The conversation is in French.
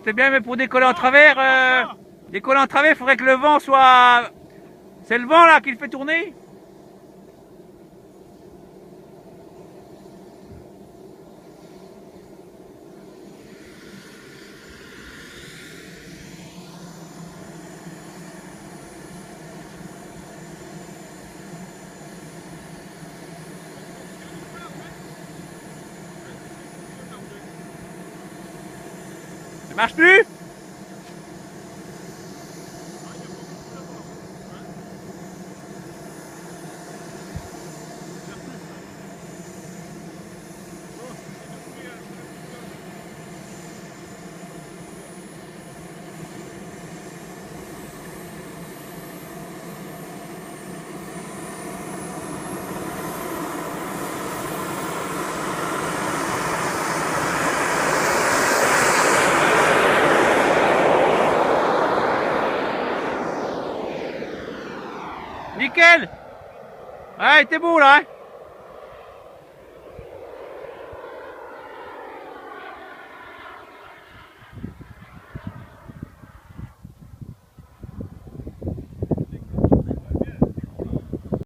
c'était bien, mais pour décoller en travers, il faudrait que le vent soit... C'est le vent là qui le fait tourner? Ça marche plus? Nickel! Ouais, t'es beau là, hein?